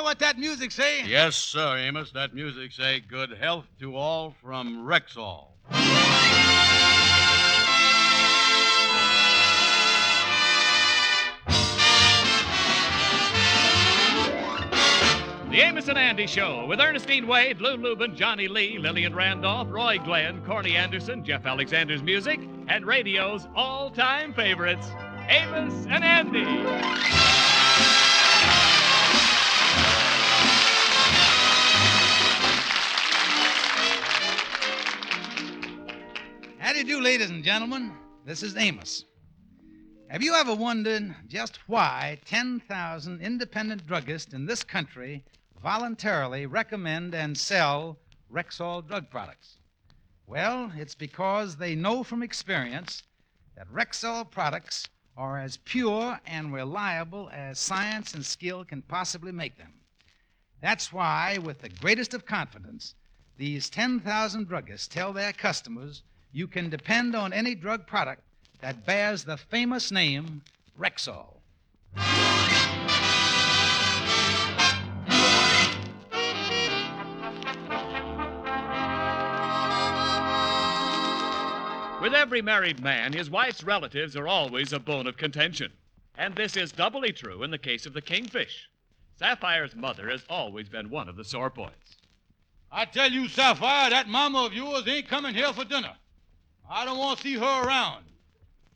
what that music say? Yes, sir, Amos. That music say good health to all from Rexall. The Amos and Andy Show with Ernestine Wade, Lou Lubin, Johnny Lee, Lillian Randolph, Roy Glenn, Corny Anderson, Jeff Alexander's music, and radio's all-time favorites, Amos and Andy. How do you do, ladies and gentlemen? This is Amos. Have you ever wondered just why 10,000 independent druggists in this country voluntarily recommend and sell Rexall drug products? Well, it's because they know from experience that Rexall products are as pure and reliable as science and skill can possibly make them. That's why, with the greatest of confidence, these 10,000 druggists tell their customers you can depend on any drug product that bears the famous name Rexall. With every married man, his wife's relatives are always a bone of contention. And this is doubly true in the case of the kingfish. Sapphire's mother has always been one of the sore points. I tell you, Sapphire, that mama of yours ain't coming here for dinner. I don't want to see her around.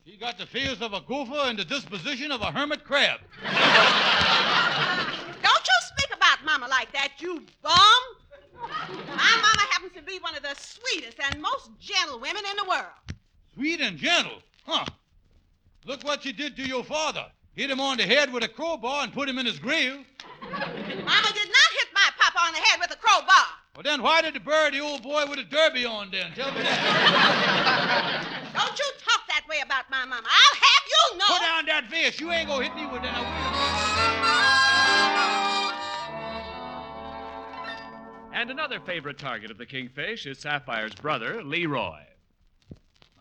She got the face of a gopher and the disposition of a hermit crab. Don't you speak about Mama like that, you bum. My mama happens to be one of the sweetest and most gentle women in the world. Sweet and gentle? Huh. Look what she did to your father. Hit him on the head with a crowbar and put him in his grave. Mama did not hit my papa on the head with a crowbar. Well, then why did they bury the old boy with a derby on then? Tell me that. Don't you talk that way about my mama. I'll have you know. Put down that face. You ain't gonna hit me with that. And another favorite target of the kingfish is Sapphire's brother, Leroy.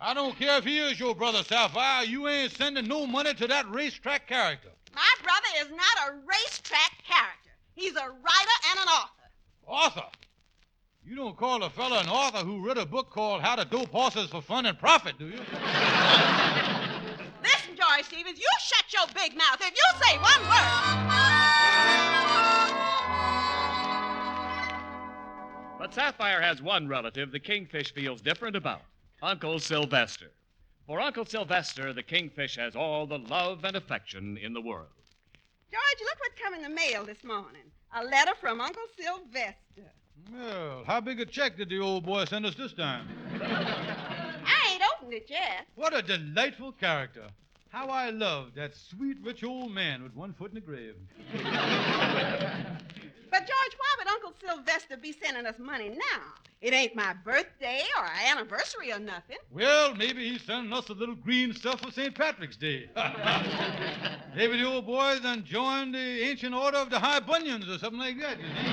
I don't care if he is your brother, Sapphire. You ain't sending no money to that racetrack character. My brother is not a racetrack character. He's a writer and an author. Author? You don't call a fella an author who wrote a book called How to Dope Horses for Fun and Profit, do you? Listen, George Stevens, you shut your big mouth if you say one word. But Sapphire has one relative the kingfish feels different about, Uncle Sylvester. For Uncle Sylvester, the kingfish has all the love and affection in the world. George, look what come in the mail this morning. A letter from Uncle Sylvester. Well, how big a check did the old boy send us this time? I ain't opened it yet. What a delightful character. How I love that sweet, rich old man with one foot in the grave. But, George, why would Uncle Sylvester be sending us money now? It ain't my birthday or our anniversary or nothing. Well, maybe he's sending us a little green stuff for St. Patrick's Day. Maybe the old boy then joined the ancient order of the High Bunions or something like that, you see.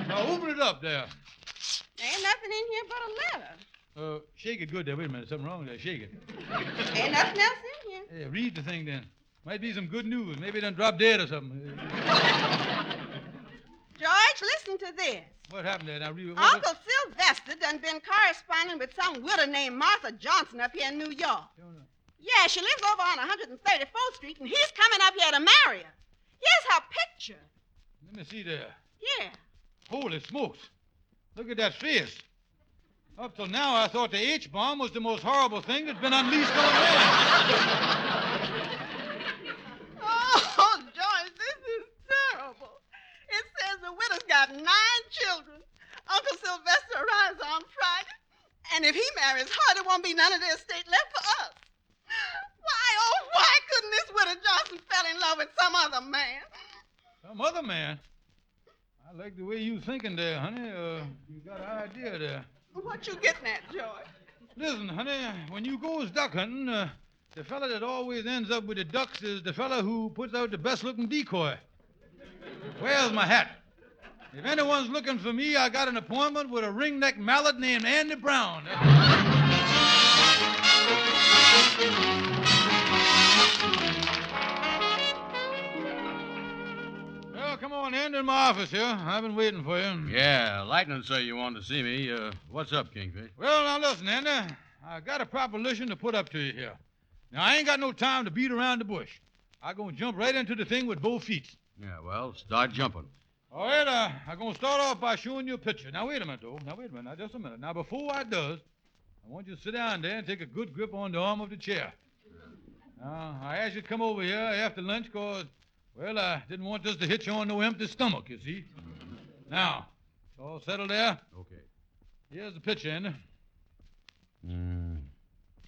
Now, open it up there. Ain't nothing in here but a letter. Shake it good there. Wait a minute. Something wrong there. Shake it. Ain't nothing else in here. Yeah, read the thing then. Might be some good news. Maybe it done dropped dead or something. George, listen to this. What happened there? Now, read Uncle Sylvester done been corresponding with some widow named Martha Johnson up here in New York. Yeah, she lives over on 134th Street, and he's coming up here to marry her. Here's her picture. Let me see there. Yeah. Holy smokes. Look at that face. Up till now, I thought the H-bomb was the most horrible thing that's been unleashed on man. Oh, George, this is terrible. It says the widow's got 9 children. Uncle Sylvester arrives on Friday, and if he marries her, there won't be none of the estate left for us. Why couldn't this widow Johnson fell in love with some other man? Some other man? I like the way you thinking there, honey. You got an idea there. What you getting at, George? Listen, honey, when you goes duck hunting, the fella that always ends up with the ducks is the fella who puts out the best-looking decoy. Where's my hat? If anyone's looking for me, I got an appointment with a ring-neck mallet named Andy Brown. Well, come on, Andy. in my office here. I've been waiting for you. Yeah, Lightning say you wanted to see me. What's up, Kingfish? Well, now listen, Andy. I got a proposition to put up to you here. Now, I ain't got no time to beat around the bush. I'm going to jump right into the thing with both feet. Yeah, well, start jumping. All right, I'm going to start off by showing you a picture. Now, wait a minute, though. Now, just a minute. Now, before I does, I want you to sit down there and take a good grip on the arm of the chair. Now, I asked you to come over here after lunch because, well, I didn't want this to hit you on no empty stomach, you see. Now, it's all settled there? Okay. Here's the picture, Andy.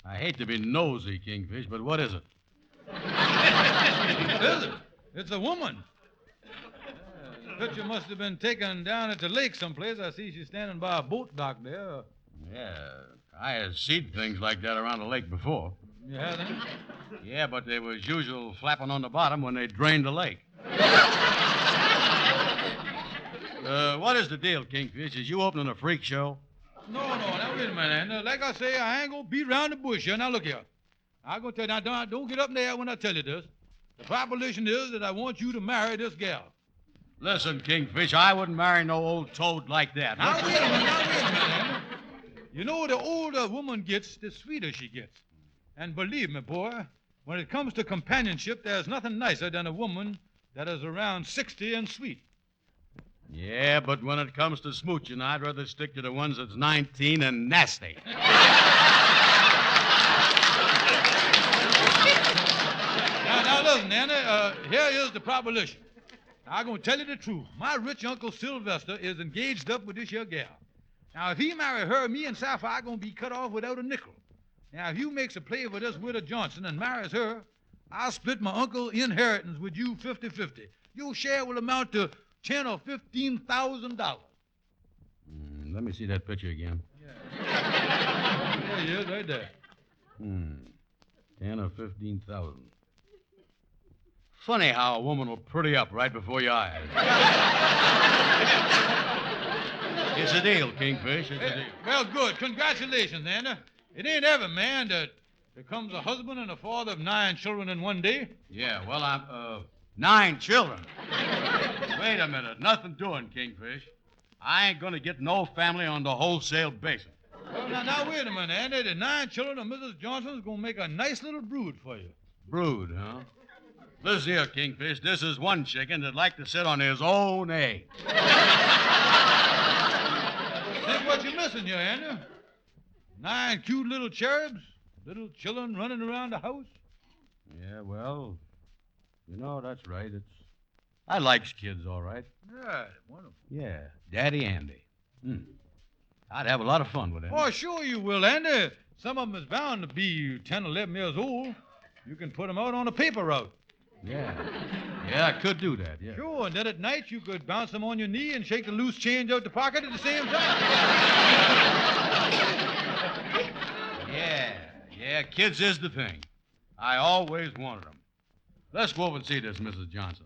I hate to be nosy, Kingfish, but what is it? What is it? It's a woman. The picture must have been taken down at the lake someplace. I see she's standing by a boat dock there. Yeah, I have seen things like that around the lake before. You have that? Yeah, but they was usual flapping on the bottom when they drained the lake. What is the deal, Kingfish? Is you opening a freak show? No, now wait a minute. And, like I say, I ain't gonna beat around the bush here. Now look here. I'm gonna tell you, now don't get up there when I tell you this. The proposition is that I want you to marry this gal. Listen, Kingfish, I wouldn't marry no old toad like that. Now wait a minute. You know, the older a woman gets, the sweeter she gets. And believe me, boy, when it comes to companionship, there's nothing nicer than a woman that is around 60 and sweet. Yeah, but when it comes to smooching, I'd rather stick to the ones that's 19 and nasty. Now listen, Andy, here is the proposition. I'm going to tell you the truth. My rich Uncle Sylvester is engaged up with this here gal. Now, if he marry her, me and Sapphire are going to be cut off without a nickel. Now, if you makes a play for this widow Johnson and marries her, I'll split my uncle's inheritance with you 50-50. Your share will amount to $10,000 or $15,000. Let me see that picture again. Yeah. There he is, right there. 10 or 15,000. Funny how a woman will pretty up right before your eyes. It's a deal, Kingfish. It's a deal. Well, good. Congratulations, Andy. It ain't every man that becomes a husband and a father of 9 children in one day. Yeah, well, I'm, 9 children. Wait a minute. Nothing doing, Kingfish. I ain't gonna get no family on the wholesale basis. Well, now, wait a minute, Andy. The 9 children of Mrs. Johnson's gonna make a nice little brood for you. Brood, huh? Listen here, Kingfish. This is one chicken that'd like to sit on his own egg. Think what you're missing here, Andy. 9 cute little cherubs, little children running around the house. Yeah, well, you know, that's right. I likes kids, all right. Yeah, wonderful. Yeah, Daddy Andy. I'd have a lot of fun with him. Oh, sure you will, Andy. Some of them is bound to be 10, 11 years old. You can put them out on a paper route. Yeah, I could do that, yeah. Sure, and then at night you could bounce them on your knee and shake the loose change out the pocket at the same time. Yeah, kids is the thing. I always wanted them. Let's go over and see this, Mrs. Johnson.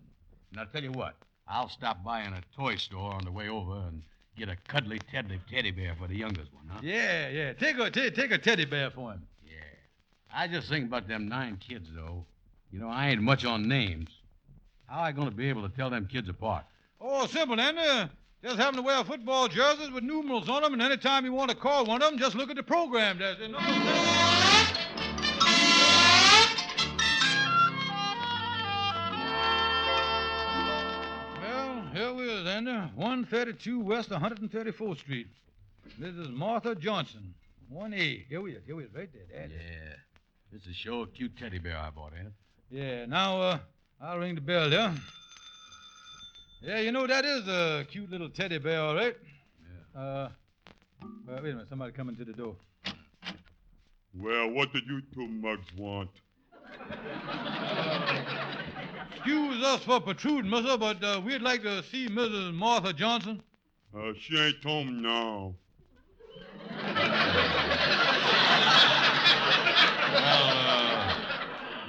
And I'll tell you what, I'll stop by in a toy store on the way over and get a cuddly teddy bear for the youngest one, huh? Yeah. Take a teddy bear for him. Yeah. I just think about them 9 kids, though. You know, I ain't much on names. How I going to be able to tell them kids apart? Oh, simple, Andy. Just have them to wear football jerseys with numerals on them, and any time you want to call one of them, just look at the program. There's a number. Well, here we is, Andy. 132 West 134th Street. Mrs. Martha Johnson. 1A. Here we is, right there, Daddy. Yeah. This is sure a cute teddy bear I bought, ain't it? Yeah, now, I'll ring the bell there. Yeah, you know, that is a cute little teddy bear, all right? Yeah. Wait a minute. Somebody coming to the door. Well, what did you 2 mugs want? Excuse us for protruding, mister, but we'd like to see Mrs. Martha Johnson. She ain't home now.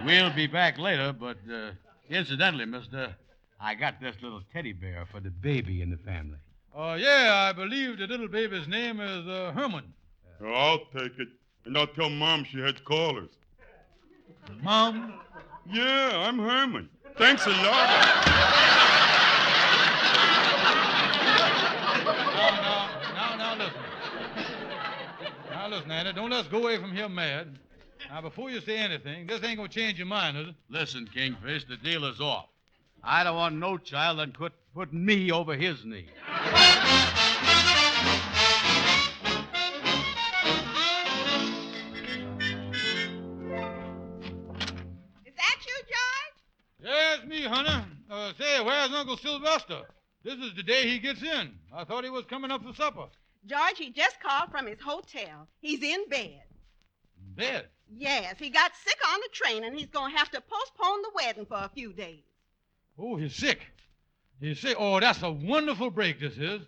Well, we'll be back later, but incidentally, mister, I got this little teddy bear for the baby in the family. Yeah, I believe the little baby's name is Herman. I'll take it, and I'll tell Mom she had callers. Mom? Yeah, I'm Herman. Thanks a lot. listen, Andy, don't let's go away from here mad. Now, before you say anything, this ain't gonna change your mind, is it? Listen, Kingfish, the deal is off. I don't want no child that could put me over his knee. Is that you, George? Yeah, it's me, honey. Say, where's Uncle Sylvester? This is the day he gets in. I thought he was coming up for supper. George, he just called from his hotel. He's in bed. Bed? Yes, he got sick on the train, and he's going to have to postpone the wedding for a few days. Oh, he's sick. He's sick. Oh, that's a wonderful break, this is.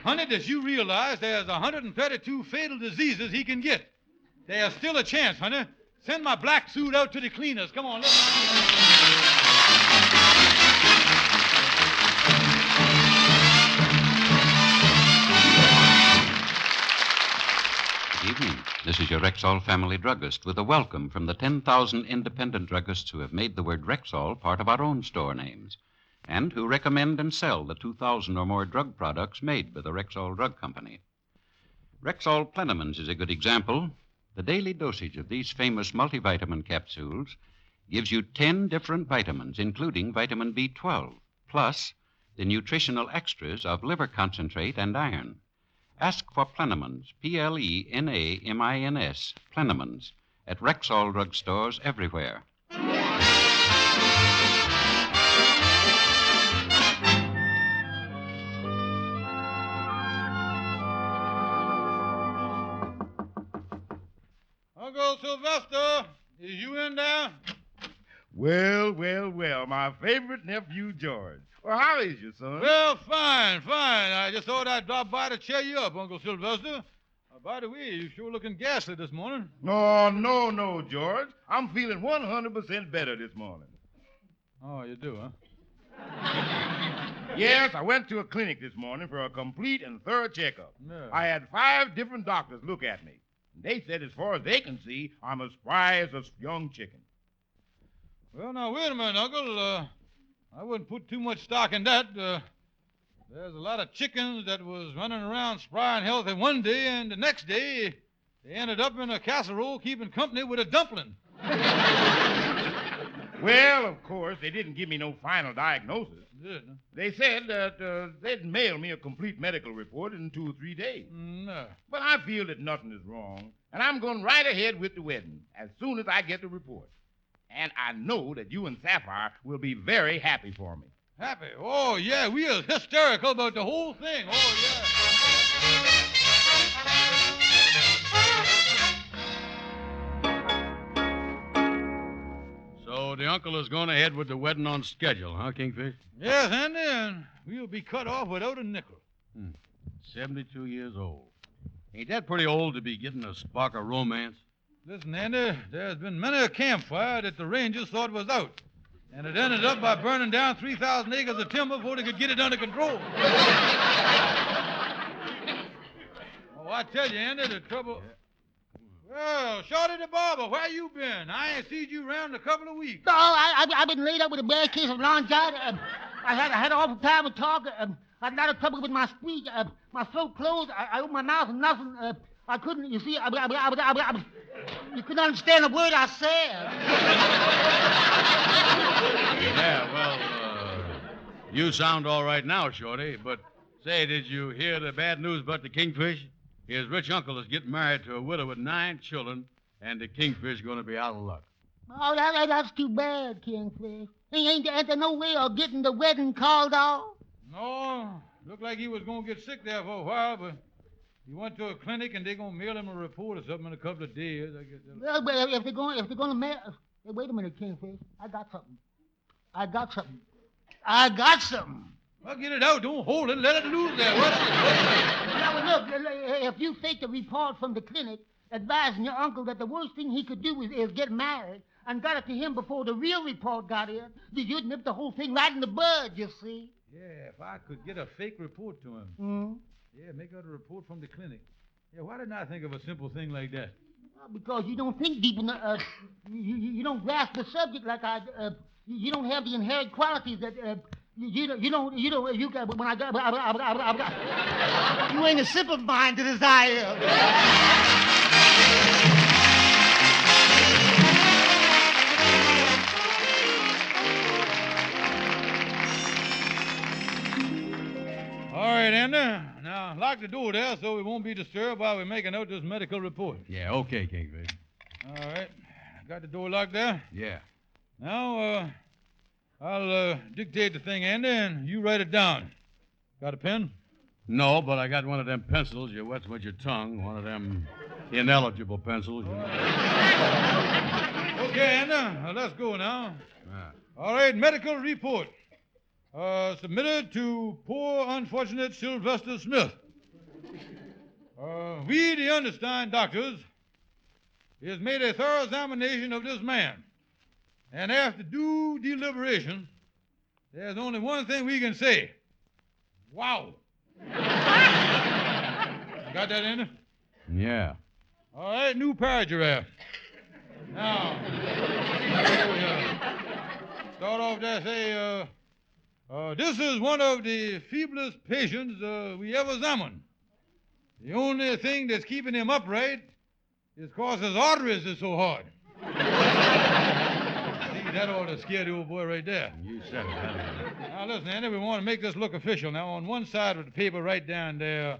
Honey, does you realize there's 132 fatal diseases he can get? There's still a chance, honey. Send my black suit out to the cleaners. Come on, let's... Evening. This is your Rexall family druggist with a welcome from the 10,000 independent druggists who have made the word Rexall part of our own store names and who recommend and sell the 2,000 or more drug products made by the Rexall Drug Company. Rexall Plenamins is a good example. The daily dosage of these famous multivitamin capsules gives you 10 different vitamins, including vitamin B12, plus the nutritional extras of liver concentrate and iron. Ask for Plenamins, Plenamins, Plenamins, at Rexall drugstores everywhere. Uncle Sylvester, is you in there? Well, my favorite nephew, George. Well, how is you, son? Well, fine. I just thought I'd drop by to cheer you up, Uncle Sylvester. By the way, you sure looking ghastly this morning. No, George. I'm feeling 100% better this morning. Oh, you do, huh? Yes, I went to a clinic this morning for a complete and thorough checkup. Yeah. I had 5 different doctors look at me. They said as far as they can see, I'm as spry as a young chicken. Well, now, wait a minute, Uncle. I wouldn't put too much stock in that. There's a lot of chickens that was running around spry and healthy one day, and the next day they ended up in a casserole keeping company with a dumpling. Well, of course, they didn't give me no final diagnosis. Did, huh? They said that they'd mail me a complete medical report in 2 or 3 days. No. But I feel that nothing is wrong, and I'm going right ahead with the wedding as soon as I get the report. And I know that you and Sapphire will be very happy for me. Happy? Oh, yeah, we are hysterical about the whole thing. Oh, yeah. So the uncle is going ahead with the wedding on schedule, huh, Kingfish? Yes, Andy, and we'll be cut off without a nickel. 72 years old. Ain't that pretty old to be getting a spark of romance? Listen, Andy, there's been many a campfire that the Rangers thought was out. And it ended up by burning down 3,000 acres of timber before they could get it under control. Oh, I tell you, Andy, the trouble... Well, Shorty the barber, where you been? I ain't seen you around in a couple of weeks. No, I've been laid up with a bad case of laryngitis. I had an awful time to talk. I had a lot of trouble with my speech. My throat closed. I opened my mouth and nothing. I couldn't, you see, you couldn't understand a word I said. Yeah, well, you sound all right now, Shorty, but say, did you hear the bad news about the Kingfish? His rich uncle is getting married to a widow with 9 children, and the Kingfish is going to be out of luck. Oh, that's too bad, Kingfish. Ain't there no way of getting the wedding called off? No, looked like he was going to get sick there for a while, but he went to a clinic, and they're going to mail him a report or something in a couple of days. I guess Well, if they're going to mail... Hey, wait a minute, Kingfish. I got something. Well, get it out. Don't hold it. Let it loose there. Now, look, if you take the report from the clinic advising your uncle that the worst thing he could do is get married and got it to him before the real report got in, you'd nip the whole thing right in the bud, you see. Yeah, if I could get a fake report to him. Hmm? Yeah, make out a report from the clinic. Yeah, why didn't I think of a simple thing like that? Because you don't think deep enough. You don't grasp the subject like I. You don't have the inherent qualities that. You got. When I got. You ain't as simple-minded as I am. lock the door there so we won't be disturbed while we're making out this medical report. Yeah, okay, Kingfish. All right. Got the door locked there? Yeah. Now, I'll dictate the thing, Andy, and you write it down. Got a pen? No, but I got one of them pencils you wet with your tongue, one of them ineligible pencils, you know. Okay, Andy, let's go now. Yeah. All right, medical report. Submitted to poor, unfortunate Sylvester Smith. We, the undersigned doctors, has made a thorough examination of this man. And after due deliberation, there's only one thing we can say. Wow. Got that, Andy? Yeah. All right, new paragraph. Now, start off there, say, this is one of the feeblest patients we ever examined. The only thing that's keeping him upright is because his arteries are so hard. See, that ought to scare the old boy right there. You said it. Now, listen, Andy, we want to make this look official. Now, on one side of the paper, write down there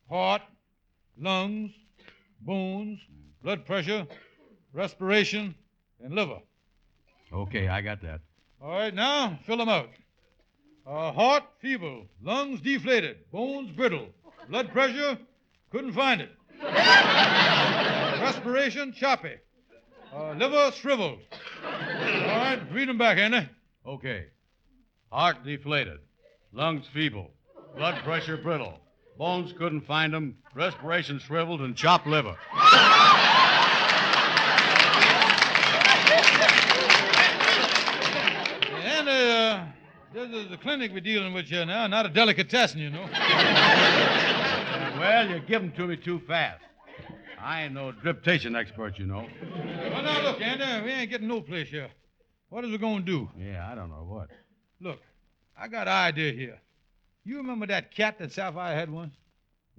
heart, lungs, bones, blood pressure, respiration, and liver. Okay, I got that. All right, now, fill them out. Heart, feeble. Lungs, deflated. Bones, brittle. Blood pressure, couldn't find it. Respiration, choppy. Liver, shriveled. All right, read them back, Andy. Okay. Heart deflated. Lungs feeble. Blood pressure brittle. Bones couldn't find them. Respiration shriveled and chopped liver. Andy, this is the clinic we're dealing with here now, not a delicatessen, you know. Well, you give them to me too fast. I ain't no driptation expert, you know. Well, now, look, Andy, we ain't getting no place here. What is we going to do? Yeah, I don't know what. Look, I got an idea here. You remember that cat that Sapphire had once?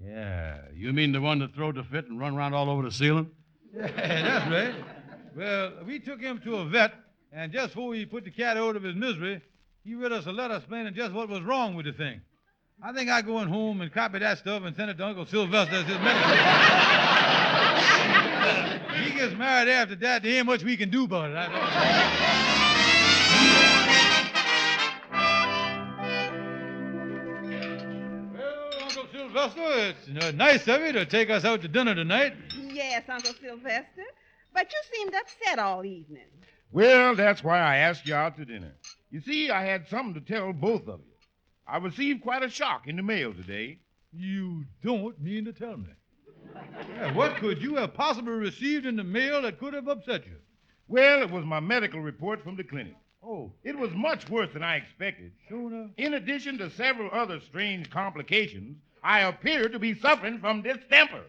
Yeah, you mean the one that throwed the fit and run around all over the ceiling? Yeah, that's right. Well, we took him to a vet, and just before we put the cat out of his misery, he wrote us a letter explaining just what was wrong with the thing. I think I go in home and copy that stuff and send it to Uncle Sylvester as his medical. He gets married after that, there ain't much we can do about it. Well, Uncle Sylvester, it's nice of you to take us out to dinner tonight. Yes, Uncle Sylvester. But you seemed upset all evening. Well, that's why I asked you out to dinner. You see, I had something to tell both of you. I received quite a shock in the mail today. You don't mean to tell me. Yeah, what could you have possibly received in the mail that could have upset you? Well, it was my medical report from the clinic. Oh. It was much worse than I expected. Sure enough. In addition to several other strange complications, I appear to be suffering from distemper.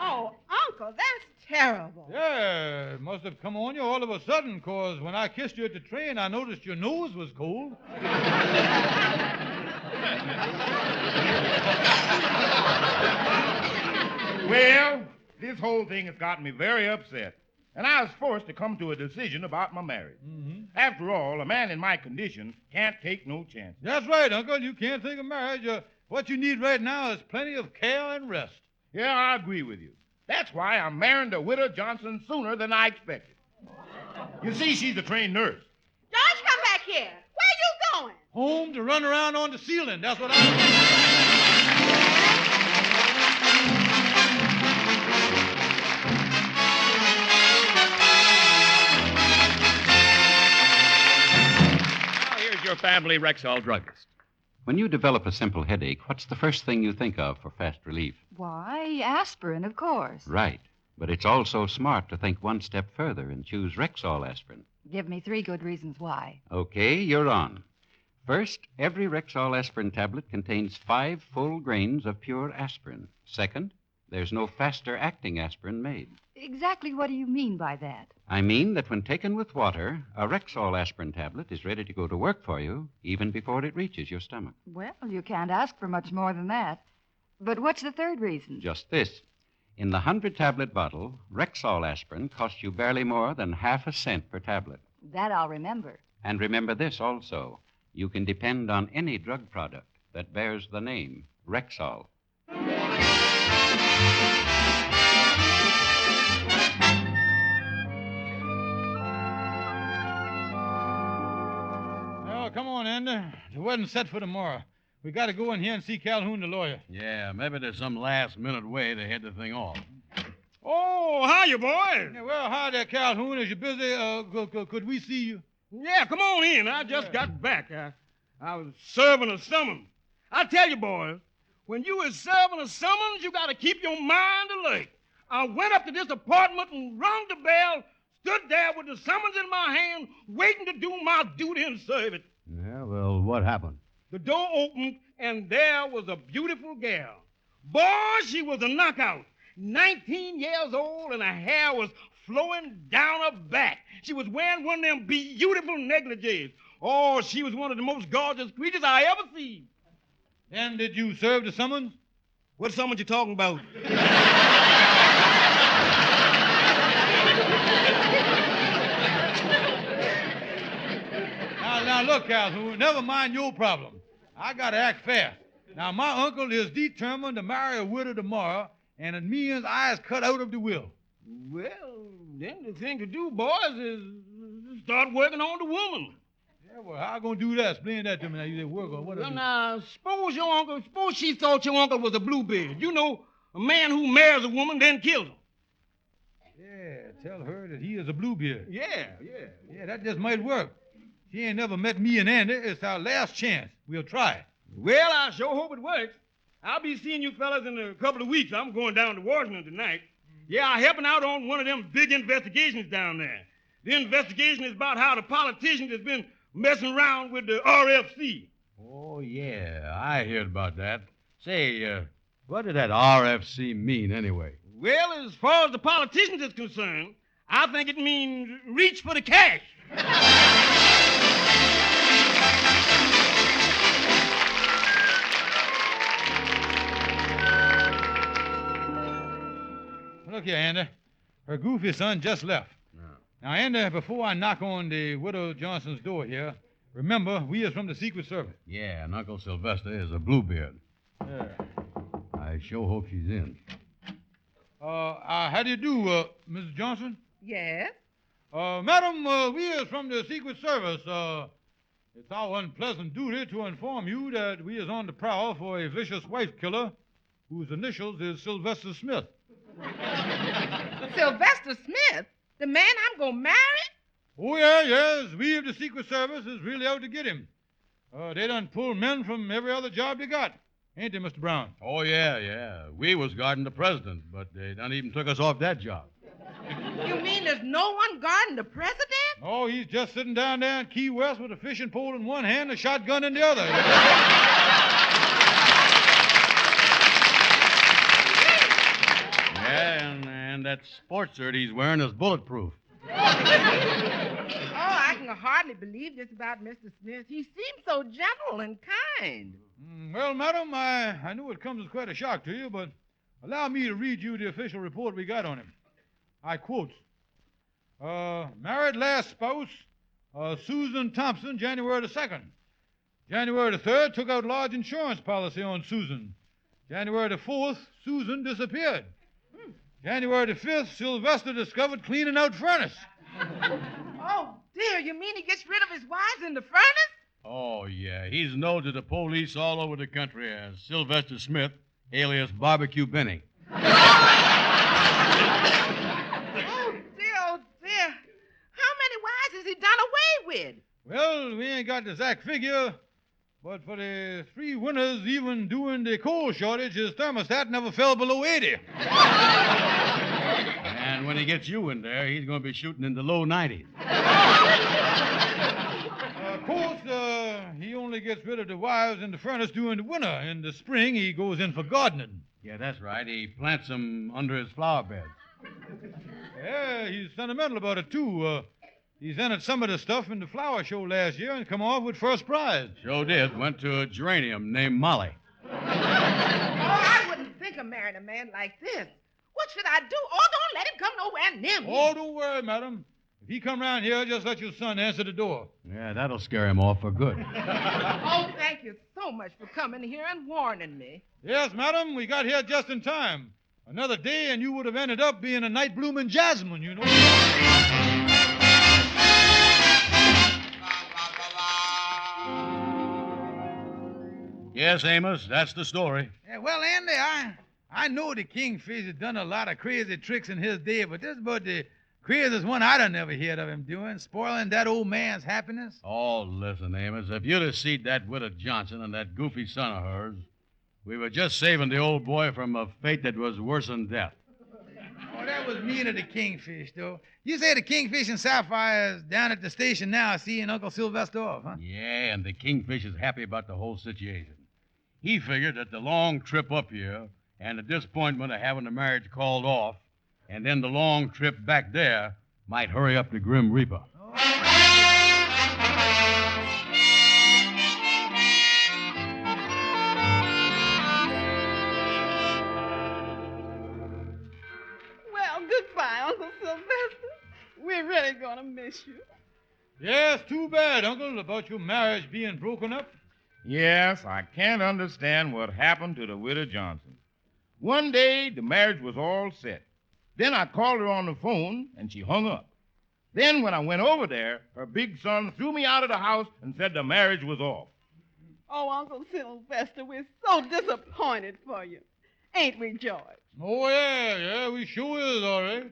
Oh, Uncle, that's terrible. Yeah, it must have come on you all of a sudden, because when I kissed you at the train, I noticed your nose was cold. Well, this whole thing has gotten me very upset, and I was forced to come to a decision about my marriage. Mm-hmm. After all, a man in my condition can't take no chances. That's right, Uncle. You can't think of marriage. What you need right now is plenty of care and rest. Yeah, I agree with you. That's why I'm marrying the widow Johnson sooner than I expected. You see, she's a trained nurse. George, come back here. Where you going? Home to run around on the ceiling. That's what I... Now here's your family Rexall druggist. When you develop a simple headache, what's the first thing you think of for fast relief? Why, aspirin, of course. Right. But it's also smart to think one step further and choose Rexall aspirin. Give me 3 good reasons why. Okay, you're on. First, every Rexall aspirin tablet contains 5 full grains of pure aspirin. Second, there's no faster-acting aspirin made. Exactly what do you mean by that? I mean that when taken with water, a Rexall aspirin tablet is ready to go to work for you even before it reaches your stomach. Well, you can't ask for much more than that. But what's the third reason? Just this. In the 100-tablet bottle, Rexall aspirin costs you barely more than half a cent per tablet. That I'll remember. And remember this also. You can depend on any drug product. that bears the name Rexall. Well, come on, Andy. The wedding's set for tomorrow. We got to go in here and see Calhoun, the lawyer. Yeah, maybe there's some last-minute way to head the thing off. Oh, hiya, boys. Yeah, well, hi there, Calhoun. Is you busy? Could we see you? Yeah, come on in. I just got back. I was serving a summons. I tell you, boys, when you is serving a summons, you got to keep your mind alert. I went up to this apartment and rung the bell, stood there with the summons in my hand, waiting to do my duty and serve it. Yeah, well, what happened? The door opened, and there was a beautiful gal. Boy, she was a knockout. 19 years old, and her hair was flowing down her back. She was wearing one of them beautiful negligees. Oh, she was one of the most gorgeous creatures I ever seen. And did you serve the summons? What summons you talking about? Now, look, Calhoun, never mind your problem. I got to act fast. Now, my uncle is determined to marry a widow tomorrow, and it means I is cut out of the will. Well, then the thing to do, boys, is start working on the woman. Yeah, well, how going to do that? Explain that to me. Now, you say work on what? Well, now, suppose she thought your uncle was a bluebeard. You know, a man who marries a woman, then kills her. Yeah, tell her that he is a bluebeard. Yeah. Yeah, that just might work. She ain't never met me and Andy. It's our last chance. We'll try it. Well, I sure hope it works. I'll be seeing you fellas in a couple of weeks. I'm going down to Washington tonight. Yeah, I'm helping out on one of them big investigations down there. The investigation is about how the politicians has been messing around with the RFC. Oh, yeah, I heard about that. Say, what did that RFC mean anyway? Well, as far as the politicians is concerned, I think it means reach for the cash. Look here, Andy. Her goofy son just left. Yeah. Now, Andy, before I knock on the Widow Johnson's door here, remember, we is from the Secret Service. Yeah, and Uncle Sylvester is a bluebeard. Yeah. I sure hope she's in. How do you do, Mrs. Johnson? Yes? Madam, we is from the Secret Service. It's our unpleasant duty to inform you that we is on the prowl for a vicious wife killer whose initials is Sylvester Smith. Sylvester Smith? The man I'm going to marry? Oh, yes. We of the Secret Service is really out to get him. They done pulled men from every other job they got. Ain't they, Mr. Brown? Oh, yeah. We was guarding the president, but they done even took us off that job. You mean there's no one guarding the president? Oh, he's just sitting down there in Key West with a fishing pole in one hand and a shotgun in the other. Yeah, and that sports shirt he's wearing is bulletproof. Oh, I can hardly believe this about Mr. Smith. He seems so gentle and kind. Well, madam, I know it comes as quite a shock to you, but allow me to read you the official report we got on him. I quote, married last spouse, Susan Thompson, January the 2nd. January the 3rd, took out large insurance policy on Susan. January the 4th, Susan disappeared. January the 5th, Sylvester discovered cleaning out furnace. Oh, dear, you mean he gets rid of his wives in the furnace? Oh, yeah. He's known to the police all over the country as Sylvester Smith, alias Barbecue Benny. Oh, dear. How many wives has he done away with? Well, we ain't got the exact figure, but for the 3 winters, even during the coal shortage, his thermostat never fell below 80. And when he gets you in there, he's going to be shooting in the low 90s. Of course, he only gets rid of the wives in the furnace during the winter. In the spring, he goes in for gardening. Yeah, that's right. He plants them under his flower beds. Yeah, he's sentimental about it, too. He's entered some of the stuff in the flower show last year and come off with first prize. Sure did. Went to a geranium named Molly. Oh, I wouldn't think of marrying a man like this. What should I do? Oh, don't let him come nowhere near me. Oh, don't worry, madam. If If he come round here, just let your son answer the door. Yeah, that'll scare him off for good. Oh, thank you so much for coming here and warning me. Yes, madam, we got here just in time. Another day and you would have ended up being a night blooming jasmine, you know. Yes, Amos, that's the story. Yeah, well, Andy, I know the Kingfish has done a lot of crazy tricks in his day, but this is about the craziest one I done never heard of him doing, spoiling that old man's happiness. Oh, listen, Amos, if you'd have seen that widow Johnson and that goofy son of hers, we were just saving the old boy from a fate that was worse than death. Oh, that was mean of the Kingfish, though. You say the Kingfish and Sapphire is down at the station now seeing Uncle Sylvester off, huh? Yeah, and the Kingfish is happy about the whole situation. He figured that the long trip up here and the disappointment of having the marriage called off and then the long trip back there might hurry up the Grim Reaper. Well, goodbye, Uncle Sylvester. We're really going to miss you. Yes, too bad, Uncle, about your marriage being broken up. Yes, I can't understand what happened to the widow Johnson. One day, the marriage was all set. Then I called her on the phone, and she hung up. Then when I went over there, her big son threw me out of the house and said the marriage was off. Oh, Uncle Sylvester, we're so disappointed for you. Ain't we, George? Oh, yeah, we sure is, all right.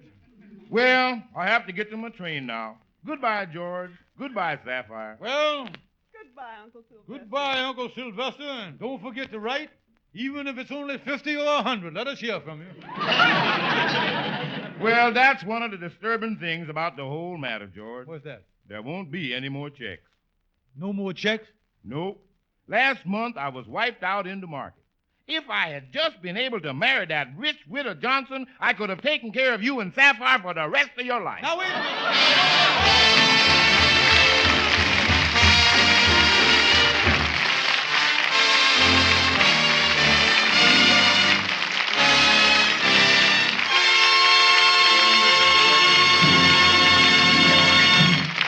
Well, I have to get to my train now. Goodbye, George. Goodbye, Sapphire. Well, Goodbye, Uncle Sylvester. goodbye, Uncle Sylvester, and don't forget to write, even if it's only 50 or 100. Let us hear from you. Well, that's one of the disturbing things about the whole matter, George. What's that? There won't be any more checks. No more checks? Nope. Last month, I was wiped out in the market. If I had just been able to marry that rich widow Johnson, I could have taken care of you and Sapphire for the rest of your life. Now, wait a minute.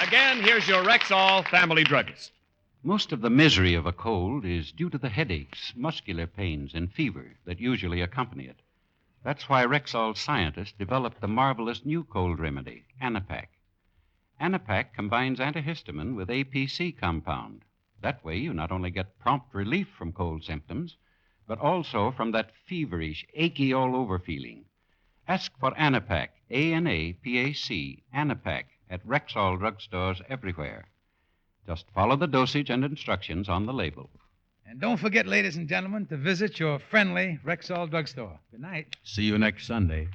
Again, here's your Rexall family druggist. Most of the misery of a cold is due to the headaches, muscular pains, and fever that usually accompany it. That's why Rexall scientists developed the marvelous new cold remedy, Anapac. Anapac combines antihistamine with APC compound. That way, you not only get prompt relief from cold symptoms, but also from that feverish, achy all-over feeling. Ask for Anapac, A-N-A-P-A-C, Anapac, at Rexall drugstores everywhere. Just follow the dosage and instructions on the label. And don't forget, ladies and gentlemen, to visit your friendly Rexall drugstore. Good night. See you next Sunday.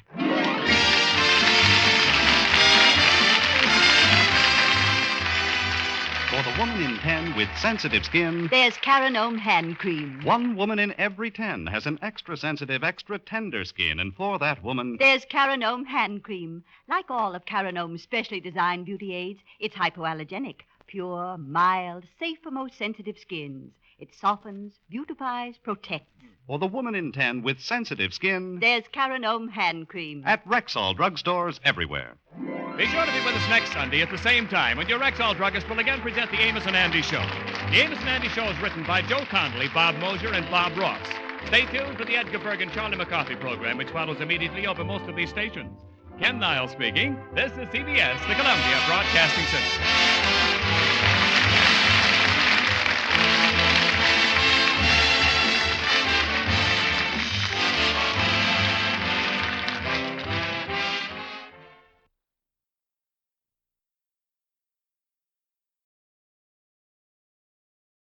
For the woman in 10 with sensitive skin, There's Caranome hand cream. one woman in every 10 has an extra sensitive, extra tender skin, and for that woman, There's Caranome hand cream. Like all of Caranome's specially designed beauty aids, it's hypoallergenic, pure, mild, safe for most sensitive skins. It softens, beautifies, protects. for the woman in 10 with sensitive skin, There's Caranome hand cream. at Rexall drugstores everywhere. Be sure to be with us next Sunday at the same time when your Rexall druggist will again present the Amos and Andy Show. The Amos and Andy Show is written by Joe Connolly, Bob Mosier, and Bob Ross. Stay tuned for the Edgar Berg and Charlie McCarthy program, which follows immediately over most of these stations. Ken Niles speaking. This is CBS, the Columbia Broadcasting System.